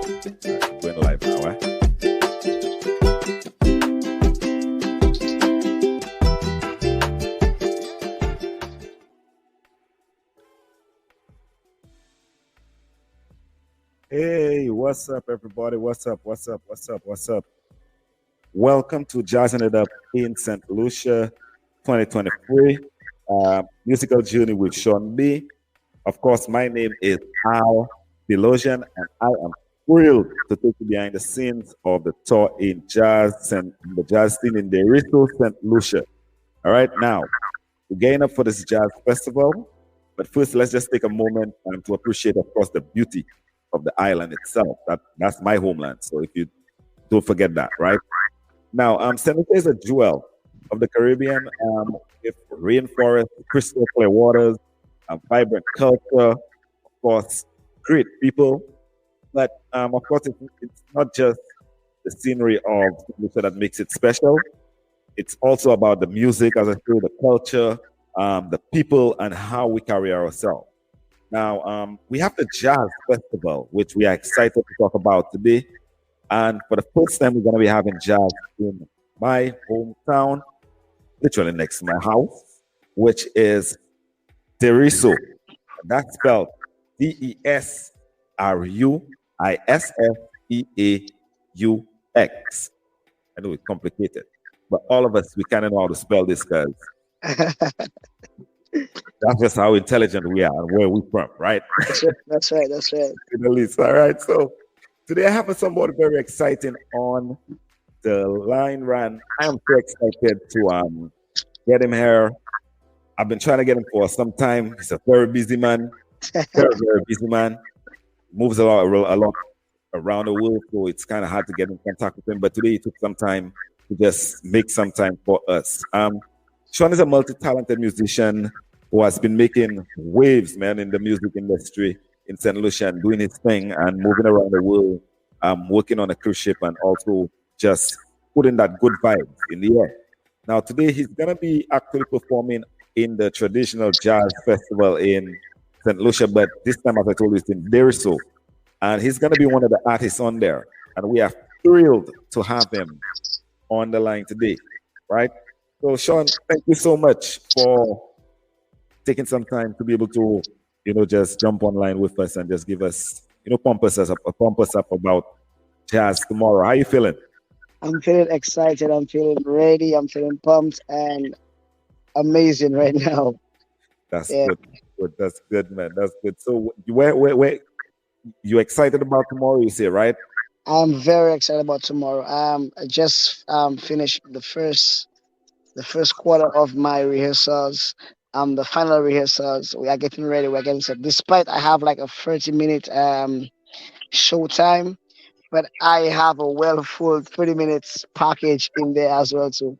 Going live now, eh? Hey, what's up, everybody? What's up? Welcome to Jazzing It Up in Saint Lucia 2023 musical journey with Shorn B. Of course, my name is Philogene, and I am thrilled to take you behind the scenes of the tour in jazz and the jazz scene in Desruisseaux, Saint Lucia. All right, now we're getting up for this jazz festival, but first, let's just take a moment to appreciate, of course, the beauty of the island itself. That's my homeland. So if you don't forget that, right? Now, Saint Lucia is a jewel of the Caribbean with rainforest, crystal clear waters, vibrant culture, of course, great people. But of course, it's not just the scenery of Saint Lucia that makes it special. It's also about the music, as I say, the culture, the people, and how we carry ourselves. Now, we have the Jazz Festival, which we are excited to talk about today. And for the first time, we're going to be having jazz in my hometown, literally next to my house, which is Desruisseaux. That's spelled Desruisseaux. I know it's complicated, but all of us, we kind of know how to spell this because that's just how intelligent we are and where we're from, right? That's right. In the least, all right. So today I have somebody very exciting on the line, Ran. I am so excited to get him here. I've been trying to get him for some time. He's a very busy man. Very busy man. Moves a lot around the world, so it's kind of hard to get in contact with him. But today he took some time to just make some time for us. Shorn is a multi-talented musician who has been making waves, man, in the music industry in Saint Lucia and doing his thing and moving around the world, working on a cruise ship and also just putting that good vibe in the air. Now, today he's going to be actually performing in the traditional jazz festival in Saint Lucia, but this time, as I told you, it's in Desruisseaux. And he's going to be one of the artists on there. And we are thrilled to have him on the line today, right? So, Shorn, thank you so much for taking some time to be able to, just jump online with us and just give us, pump us up about jazz tomorrow. How are you feeling? I'm feeling excited. I'm feeling ready. I'm feeling pumped and amazing right now. That's good. That's good, man. That's good. So, where you excited about tomorrow? You say, right? I'm very excited about tomorrow. I just finished the first quarter of my rehearsals. The final rehearsals. We are getting ready. We're getting set. Despite I have like a 30-minute show time, but I have a full 30 minutes package in there as well too,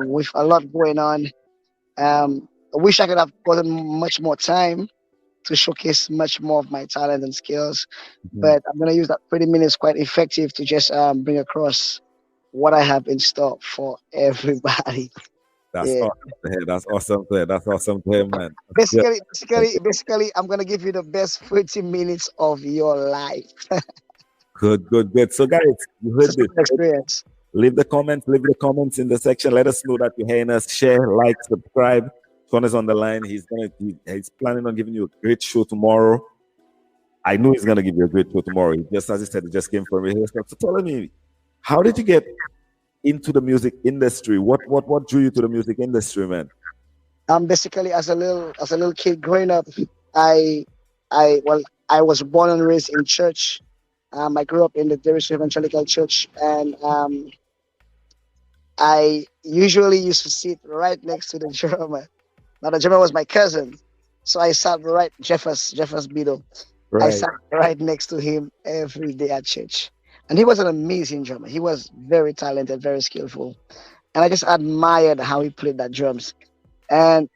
with a lot going on. I wish I could have gotten much more time to showcase much more of my talent and skills, but I'm gonna use that 30 minutes quite effective to just bring across what I have in store for everybody. That's awesome to hear. That's awesome to hear, man. Basically, I'm gonna give you the best 30 minutes of your life. Good. So, guys, you heard this experience. Leave the comments in the section. Let us know that you're hearing us. Share, like, subscribe. Shorn is on the line. He's planning on giving you a great show tomorrow. I know he's gonna give you a great show tomorrow. Just as he said, he just came from rehearsal. So tell me, how did you get into the music industry? What drew you to the music industry, man? Basically, as a little kid growing up, I was born and raised in church. I grew up in the Desruisseaux Evangelical Church, and I usually used to sit right next to the drummer. Now the drummer was my cousin, so I sat right Jeffers Bido. Right. I sat right next to him every day at church. And he was an amazing drummer. He was very talented, very skillful. And I just admired how he played that drums. And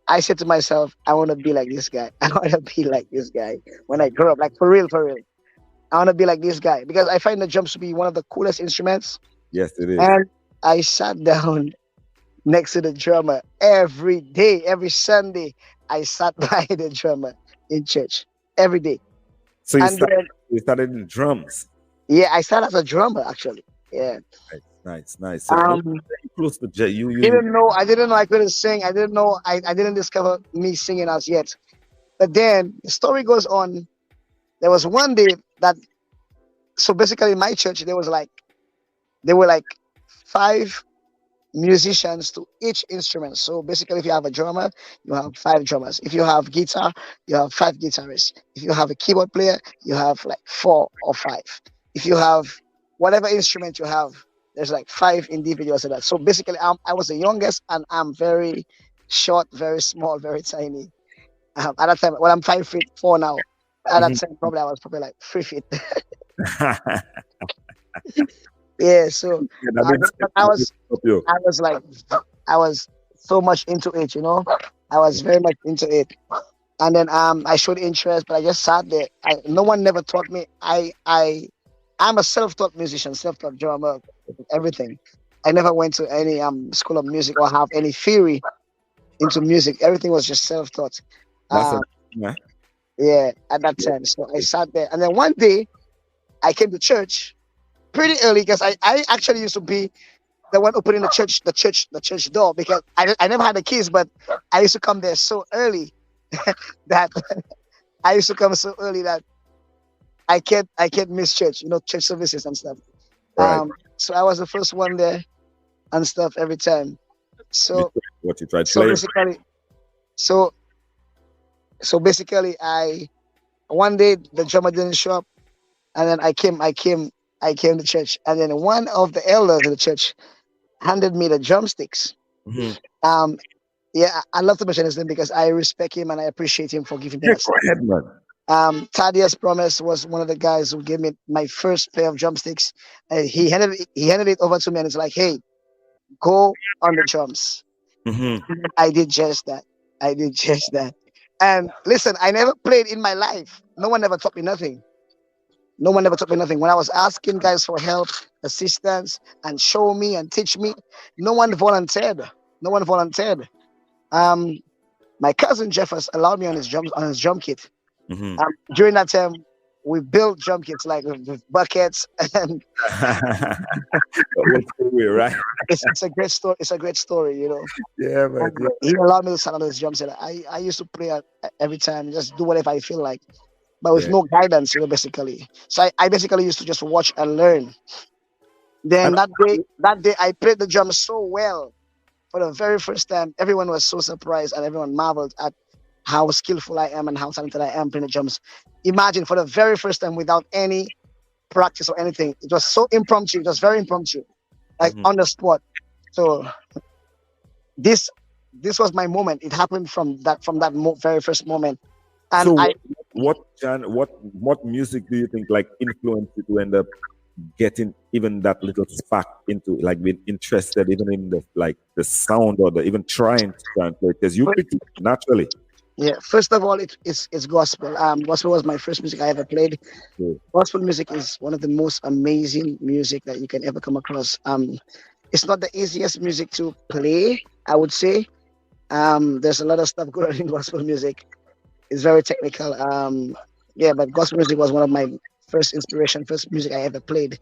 I said to myself, I want to be like this guy. I want to be like this guy when I grow up, like for real. I want to be like this guy because I find the drums to be one of the coolest instruments. Yes, it is. And I sat down next to the drummer every day, every Sunday. I sat by the drummer in church every day. So You started in drums. Yeah, I started as a drummer actually. Yeah. Nice. So Um, very close to J. You. didn't know. I didn't know I couldn't sing. I didn't know. I didn't discover me singing as yet. But then the story goes on. There was one day that, so basically in my church there were like five musicians to each instrument. So basically, if you have a drummer, you have five drummers. If you have guitar, you have five guitarists. If you have a keyboard player, you have like four or five. If you have whatever instrument you have, there's like five individuals of that. So basically, I was the youngest, and I'm very short, very small, very tiny. At that time, well, I'm 5'4" now. At that Mhm. time, probably I was probably like 3 feet. Yeah. So Yeah, that I, makes sense. but I was Help you. I was like, I was so much into it, you know. I was very much into it, and then I showed interest, but I just sat there. No one never taught me. I'm a self-taught musician, self-taught drummer, everything. I never went to any school of music or have any theory into music. Everything was just self-taught. That's a Um, yeah. yeah, at that Yeah. time. So I sat there, and then one day I came to church pretty early because I actually used to be the one opening the church door because I never had the keys, but I used to come there so early that I used to come so early that I can't miss church, church services and stuff. Right. So I was the first one there and stuff every time. You So tried what you tried so playing. basically so so basically I one day the drummer didn't show up, and then I came to church, and then one of the elders of the church handed me the drumsticks. Mhm. Um, yeah, I love to mention his name because I respect him and I appreciate him for giving me Yeah, that go stick. ahead, man. Thaddeus Promise was one of the guys who gave me my first pair of drumsticks. He handed it over to me, and it's like, hey, go on the drums. Hmm. I did just that. I did just that. And listen, I never played in my life. No one ever taught me nothing. No one ever taught me nothing. When I was asking guys for help, assistance, and show me and teach me, no one volunteered. No one volunteered. Um, my cousin Jeffers allowed me on his drum kit. Hmm. During that time, we built drum kits like with buckets, and The old school way, right? it's a great story. It's a great story, you know. Yeah, man. And he allowed me to stand on his drum set. I used to play every time, just do whatever I feel like, but with Yeah. no guidance, basically. So I basically used to just watch and learn. Then And that day I played the drums so well for the very first time. Everyone was so surprised and everyone marveled at how skillful I am and how talented I am playing the drums. Imagine for the very first time without any practice or anything. It was so impromptu. It was very impromptu, like mhm. on the spot. So this this was my moment. It happened from that very first moment, and So I what music do you think like influenced you to end up getting even that little spark into like being interested even in the like the sound or the even trying to try and play because you picked it naturally. yeah. First of all, it's gospel. Gospel was my first music I ever played. So, Gospel music is one of the most amazing music that you can ever come across. It's not the easiest music to play, I would say. There's a lot of stuff going on in gospel music. It's very technical. Yeah, but gospel music was one of my first music I ever played.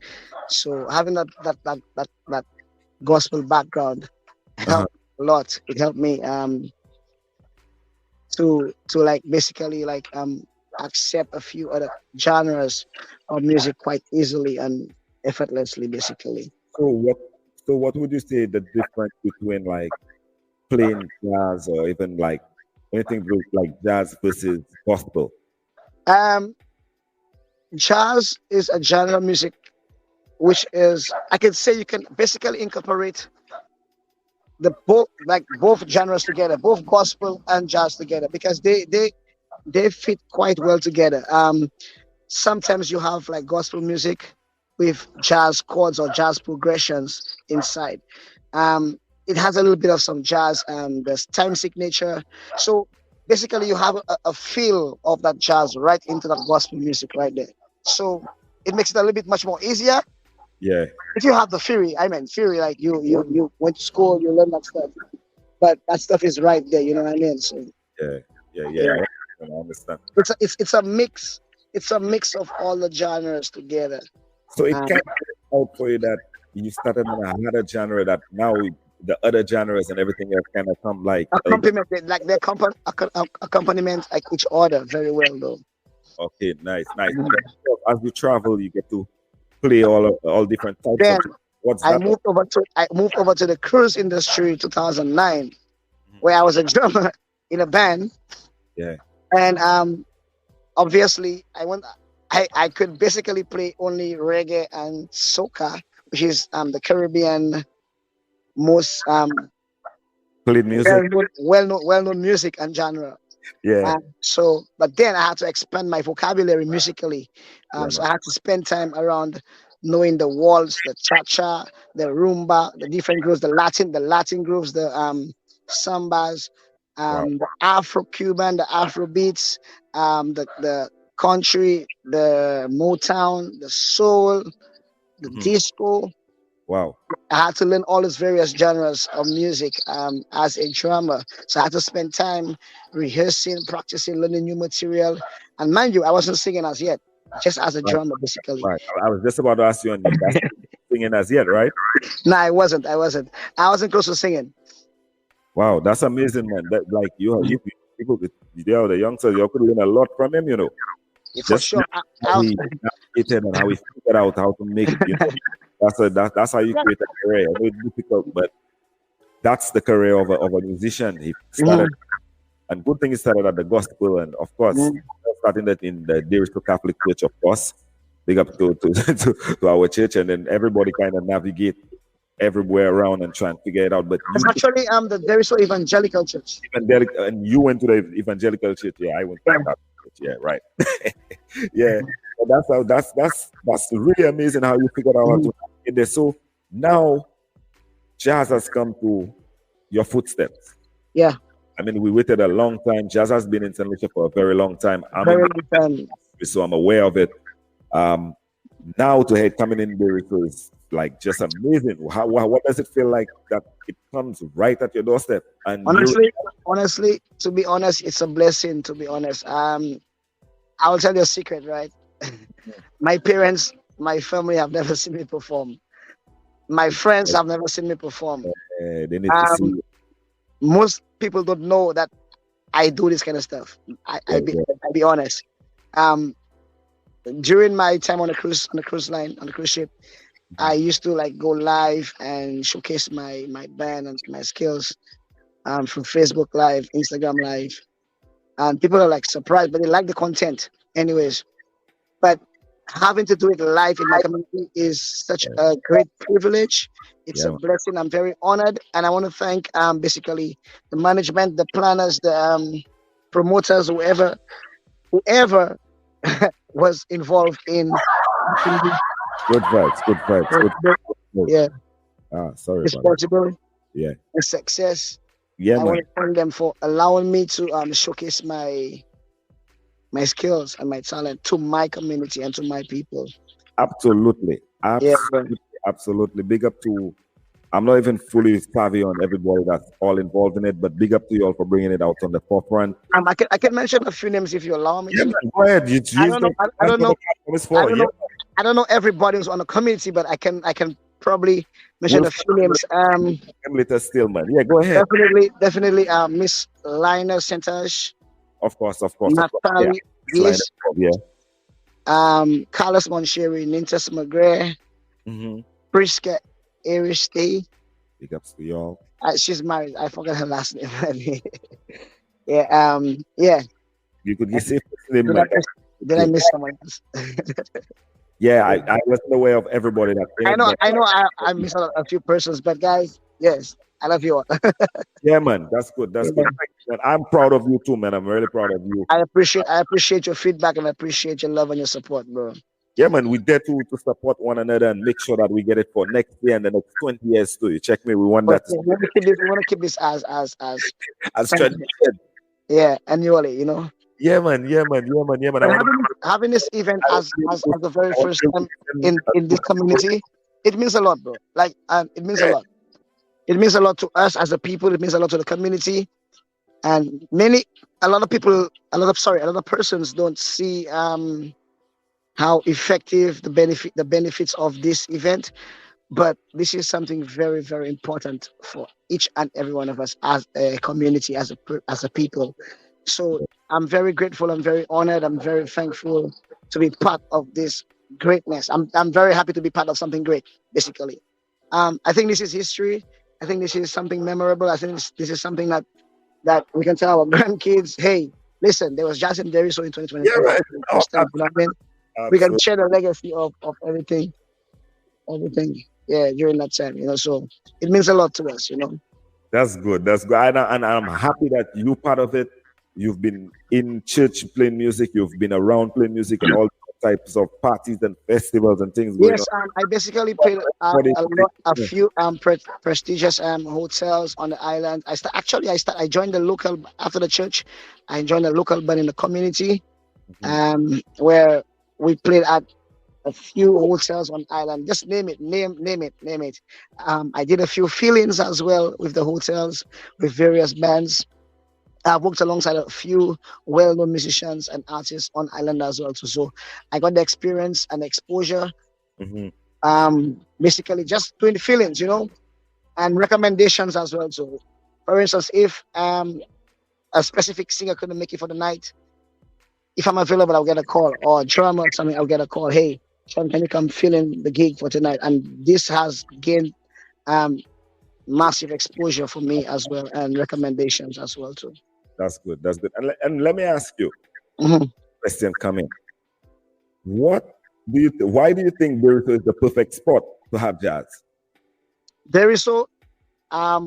So having that gospel background uh-huh. helped a lot. It helped me to like basically like accept a few other genres of music quite easily and effortlessly, basically. So what would you say the difference between like playing jazz or even like anything with like jazz versus gospel? Um, Jazz is a genre of music which is, I can say, you can basically incorporate both genres together, both gospel and jazz together, because they fit quite well together. Sometimes you have like gospel music with jazz chords or jazz progressions inside. It has a little bit of some jazz and there's time signature. So basically, you have a feel of that jazz right into that gospel music right there. So it makes it a little bit much more easier Yeah, if you have the theory. I mean, theory, like you went to school, you learn that stuff, but that stuff is right there. You know what I mean? So yeah, yeah, I understand. it's a mix. it's a mix of all the genres together. So it Um, kind of out for you that you started on a harder genre that now the other genres and everything else kind of come like accompaniment, like the accompaniment like each other very well though. okay, nice, nice. And then, as you travel, you get to play all different types of. Then What's that? I moved over to the cruise industry in 2009, Mhm. where I was a drummer in a band, Yeah. and obviously I could basically play only reggae and soca, which is the Caribbean most Played music. well known music and genre. Yeah. So, but then I had to expand my vocabulary musically. Yeah, So man. I had to spend time around knowing the waltz, the cha-cha, the rumba, the different grooves, the Latin grooves, the sambas, Wow. the Afro-Cuban, the Afro beats, the country, the Motown, the soul, the Mhm. disco. Wow. I had to learn all these various genres of music as a drummer. So I had to spend time rehearsing, practicing, learning new material. And mind you, I wasn't singing as yet, just as a Right. drummer, basically. Right. I was just about to ask you, and that's singing as yet, right? No, I wasn't. I wasn't close to singing. Wow, that's amazing, man. That like you people, the youngsters, you could learn a lot from him, For just sure. how he navigated and how he figured out how to make, that's how you create a career. I know it's difficult, but that's the career of a musician. He started, Mhm, and good thing he started at the gospel, and of course, mhm. starting that in the Desruisseaux Catholic Church, of course. Big up to our church, and then everybody kind of navigate everywhere around and try and figure it out. But It's actually the Desruisseaux Evangelical Church. evangelical, and you went to the evangelical church. Yeah, I went to the Catholic church. Yeah, right. Yeah, but that's really amazing how you figured out how Mhm. to get there. So now jazz has come to your footsteps. Yeah, I mean, we waited a long time. Jazz has been in Saint Lucia for a very long time. I'm in very the long time. industry, so I'm aware of it. Um, Now to head coming in there is like just amazing. What does it feel like that it comes right at your doorstep and you? Honestly, to be honest, it's a blessing. To be honest, I will tell you a secret, right? My parents, my family have never seen me perform. My friends have never seen me perform. They need to see Um, you. most people don't know that I do this kind of stuff. Yeah, yeah. I be honest. Um, during my time on the cruise line, on the cruise ship, I used to like go live and showcase my band and my skills through Facebook Live, Instagram Live, and people are like surprised, but they like the content, anyways. But having to do it live in my community is such Yeah, a great privilege. It's yeah, a man. blessing. I'm very honored, and I want to thank basically the management, the planners, the promoters, whoever was involved in Good vibes, good vibes, good. Good. yeah, Sorry this about that. possible Yeah, the success. yeah, I want man. to thank them for allowing me to showcase my skills and my talent to my community and to my people. Absolutely, Yeah, bro. absolutely, absolutely. Big up to. I'm not even fully savvy on everybody that's all involved in it, but big up to you all for bringing it out on the forefront. I can mention a few names if you allow me Yeah, to. man. Go ahead. You I use don't know. them. I That's don't what know. the platform is I for. don't Yeah. know. I don't know everybody who's on the community, but I can probably mention We'll a few names. them later still, man. Yeah, go ahead. Definitely. Miss Lina Sentash, Of course, of course, of course. Yeah. Natalie It's line Gis, up. Yeah. Carlos Moncheri, Nintas McGray, Mm-hmm. Priska Aristide. Big ups to y'all. She's married. I forgot her last name. Yeah. Yeah. You could get safe slim, Did I man. miss, did I miss someone else? Yeah, I wasn't aware of everybody that I came, know. but I missed a few persons, but guys, yes, I love you all. yeah, man, that's good. That's good. Thank you, man. I'm proud of you too, man. I'm really proud of you. I appreciate your feedback and I appreciate your love and your support, bro. Yeah, man, we there to support one another and make sure that we get it for next year and the next 20 years too. You check me, we want But that we want to keep this as friendly. tradition. Yeah, annually, you know. Yeah, man, yeah, man, yeah, man, yeah, man. I But want having this event to as the very I want first to time in this community, it means a lot, bro. Like, it means a lot. It means a lot to us as a people. It means a lot to the community, and a lot of persons don't see how effective the benefits of this event. But this is something very, very important for each and every one of us as a community, as a people. So I'm very grateful. I'm very honored. I'm very thankful to be part of this greatness. I'm very happy to be part of something great, basically. I think this is history. I think this is something memorable. I think this is something that we can tell our grandkids, hey, listen, there was Jazz and Desruisseaux in Yeah, 2023. right. Oh, First time, you know what I mean? We can absolutely. share the legacy of everything. Yeah, during that time, so it means a lot to us, That's good. That's good. And I'm happy that you part of it. You've been in church playing music. You've been around playing music and all types of parties and festivals and things going on. Yes, I basically played For the- a few prestigious hotels on the island. I joined the local after the church. I joined the local band in the community, Mhm. where we played at a few hotels on island. Just name it, name it. I did a few fill-ins as well with the hotels with various bands. I've worked alongside a few well-known musicians and artists on island as well too. So I got the experience and exposure. Mhm. Basically just doing the fill-ins, and recommendations as well. So, for instance, if a specific singer couldn't make it for the night, if I'm available, I'll get a call, or a drummer or something, I'll get a call. Hey, Sean, can you come fill in the gig for tonight? And this has gained um, massive exposure for me as well, and recommendations as well too. That's good. That's good. And let me ask you Mhm. question coming. What why do you think Burrito is the perfect spot to have jazz? Desruisseaux,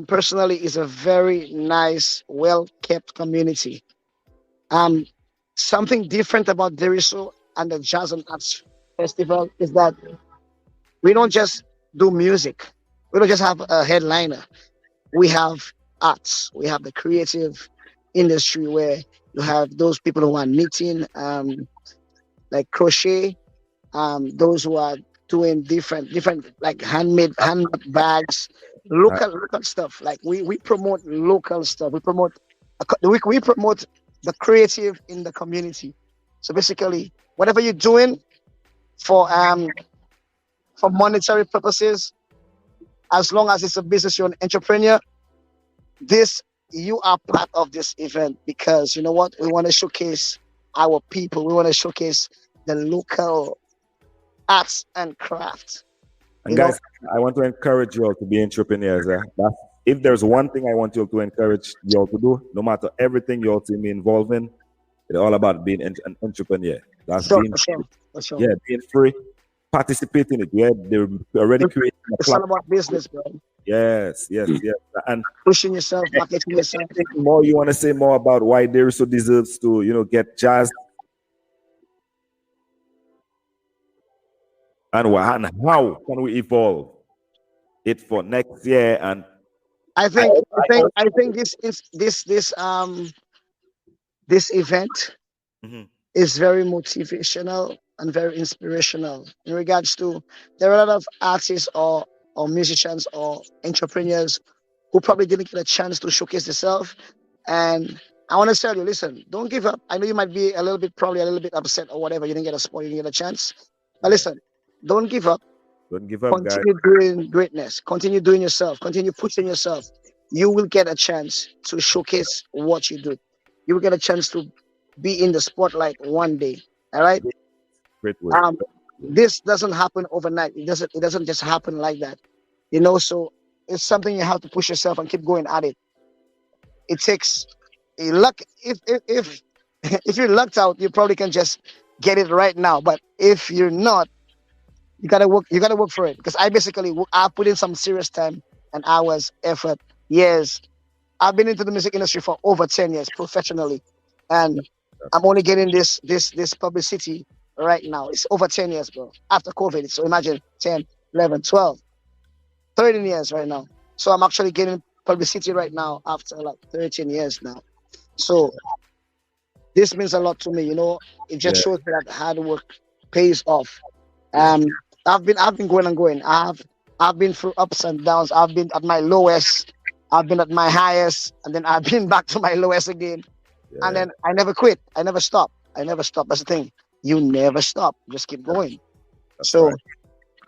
personally, is a very nice, well kept community. Um, Something different about Desruisseaux and the Jazz and Arts Festival is that we don't just do music. We don't just have a headliner. We have arts. We have the creative industry where you have those people who are knitting, like crochet, those who are doing different like handmade bags, Uh, local stuff. Like we promote local stuff. We promote the creative in the community. So basically, whatever you're doing for monetary purposes, as long as it's a business, you're an entrepreneur, this you are part of this event, because you know what, we want to showcase our people. We want to showcase the local arts and crafts. and You know, guys, I want to encourage you all to be entrepreneurs. That's, if there's one thing I want you all to encourage you all to do, no matter everything you all see me involved in, it's all about being an entrepreneur. That's sure, being for sure, for sure. yeah, being free, participate in it. Yeah, they're already It- creating a It's all platform. about business, bro. Yes, yes, yes. And Pushing yourself, marketing yourself. anything more you want to say more about why there so deserves to, get jazz and how can we evolve it for next year and I think this event Mhm. is very motivational and very inspirational in regards to, there are a lot of artists or musicians or entrepreneurs who probably didn't get a chance to showcase themselves. And I want to tell you, listen, don't give up. I know you might be probably a little bit upset or whatever. You didn't get a spot, you didn't get a chance. But Yeah. listen, don't give up. Don't give up, guys. Continue doing greatness. Continue doing yourself. Continue pushing yourself. You will get a chance to showcase what you do. You will get a chance to be in the spotlight one day. All right. Great word. Um, this doesn't happen overnight. It doesn't just happen like that. So it's something you have to push yourself and keep going at it. It takes a luck. If if you're lucked out, you probably can just get it right now. But if you're not, you gotta work. You gotta work for it. Because I put in some serious time and hours, effort, years. I've been into the music industry for over 10 years professionally, and I'm only getting this publicity right now. It's over 10 years, bro. After COVID, so imagine 10, 11, 12, 13 years right now. So I'm actually getting publicity right now after like 13 years now. So this means a lot to me. It just Yeah. shows that hard work pays off. Um, I've been going and going. I've been through ups and downs. I've been at my lowest. I've been at my highest, and then I've been back to my lowest again. And Yeah. then I never quit. I never stop. I never stop. That's the thing. you never stop. Just keep going. That's So right.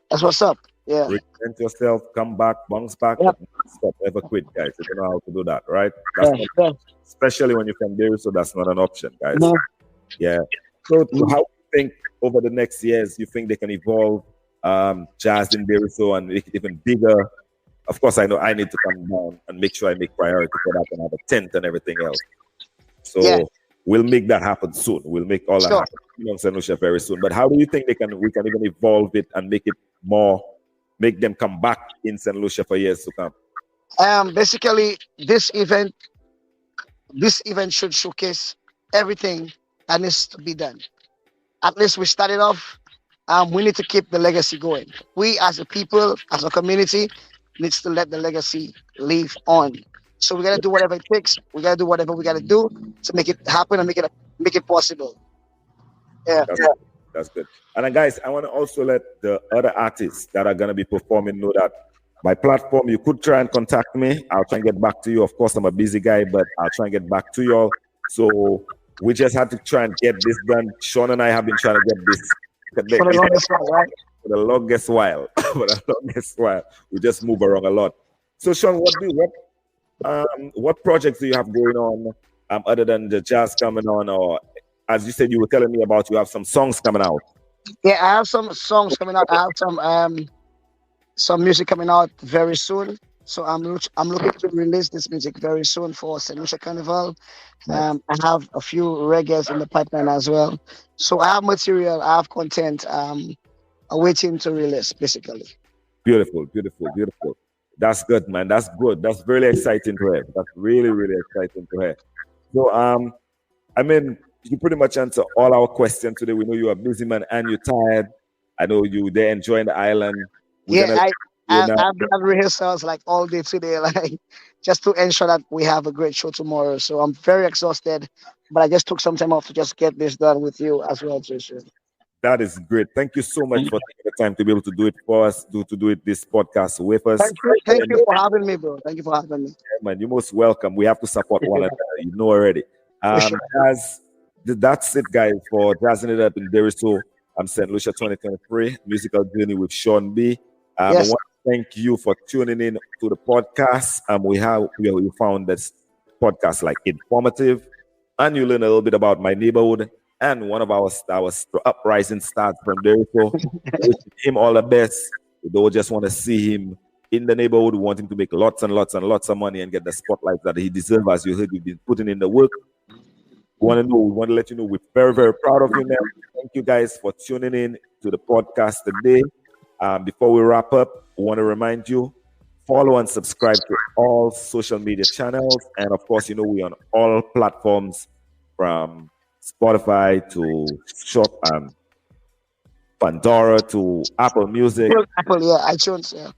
that's what's up. Yeah. Reinvent yourself, come back, bounce back, Yeah. but not stop, ever quit, guys. You don't know how to do that, right? Yeah. That's not, Yeah. especially when you're from there, so that's not an option, guys. Mhm. Yeah. So Mhm. how do you think over the next years you think they can evolve jazz in Desruisseaux and make it even bigger? Of course, I know I need to come down and make sure I make priority for that and have a tent and everything else. Yeah. So we'll make that happen soon. We'll make all that Sure. happen in Saint Lucia very soon. But how do you think we can even evolve it and make it more, make them come back in Saint Lucia for years to come? Basically, this event should showcase everything that needs to be done. At least we started off. We need to keep the legacy going. We, as a people, as a community, needs to let the legacy live on. So we gotta do whatever it takes. We gotta do whatever we gotta do to make it happen and make it possible. Yeah. That's, that's good. And guys, I want to also let the other artists that are going to be performing know that my platform, you could try and contact me. I'll try and get back to you. Of course, I'm a busy guy, but I'll try and get back to you all. So we just had to try and get this done. Shorn and I have been trying to get this connected For the longest while, right? for the longest while. For the longest while, we just move around a lot. So, Shorn, what projects do you have going on other than the jazz coming on, or as you said, you were telling me about you have some songs coming out? Yeah, I have some songs coming out. I have some music coming out very soon. So I'm looking to release this music very soon for Saint Lucia Carnival. Nice. I have a few reggaes in the pipeline as well. So I have material, I have content awaiting to release, basically. Beautiful, beautiful, beautiful. That's good, man. That's good. That's really exciting to hear. That's really, really exciting to hear. So, I mean, you pretty much answer all our questions today. We know you're a busy man and you're tired. I know you there enjoying the island. We're Yeah, gonna you know, I've done rehearsals like all day today, like just to ensure that we have a great show tomorrow. So I'm very exhausted, but I just took some time off to just get this done with you as well, Trisha. that is great. Thank you so much for taking the time to be able to do it for us, to do it this podcast with us. Thank you for having me, bro. Thank you for having me. Man, you're most welcome. We have to support one another. You know already. For sure. Jazz, that's it, guys, for Jazzing It Up in Desruisseaux. I'm Saint Lucia 2023 musical journey with Sean B. I Yes. want to thank you for tuning in to the podcast. We found this podcast like informative, and you learn a little bit about my neighborhood and one of our uprising stars from Desruisseaux. Wish him all the best. We don't just want to see him in the neighborhood. We want him to make lots and lots and lots of money and get the spotlight that he deserves. As you heard, we've been putting in the work. We want to let you know we're very, very proud of you, man. Thank you guys for tuning in to the podcast today. Before we wrap up, we want to remind you, follow and subscribe to all social media channels. And of course, we're on all platforms from Spotify to Pandora to Apple Music. Apple, yeah, iTunes, yeah.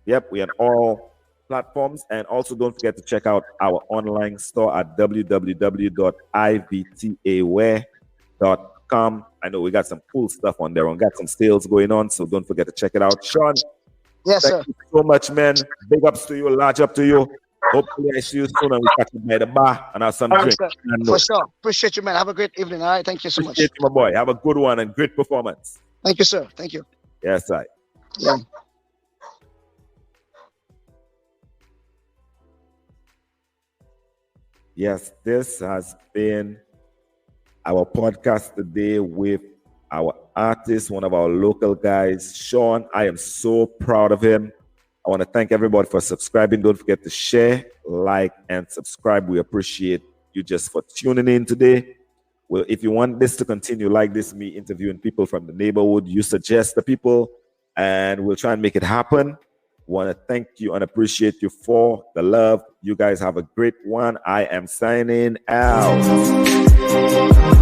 Yep, we're on all platforms. And also don't forget to check out our online store at www.ivtaware.com. I know we got some cool stuff on there. We got some sales going on, so don't forget to check it out. Sean, Yes, sir. thank you so much, man. Big ups to you, large up to you. Hopefully I see you soon and we catch you by the bar and have some All right, drink. sir. For sure. Appreciate you, man. Have a great evening. All right. Thank you so much. Appreciate you, my boy. Have a good one and great performance. Thank you, sir. Thank you. Yes, I. Yeah. Yes, this has been our podcast today with our artist, one of our local guys, Sean. I am so proud of him. I want to thank everybody for subscribing. Don't forget to share, like, and subscribe. We appreciate you just for tuning in today. Well, if you want this to continue like this, me interviewing people from the neighborhood, you suggest the people, and we'll try and make it happen. Want to thank you and appreciate you for the love. You guys have a great one. I am signing out.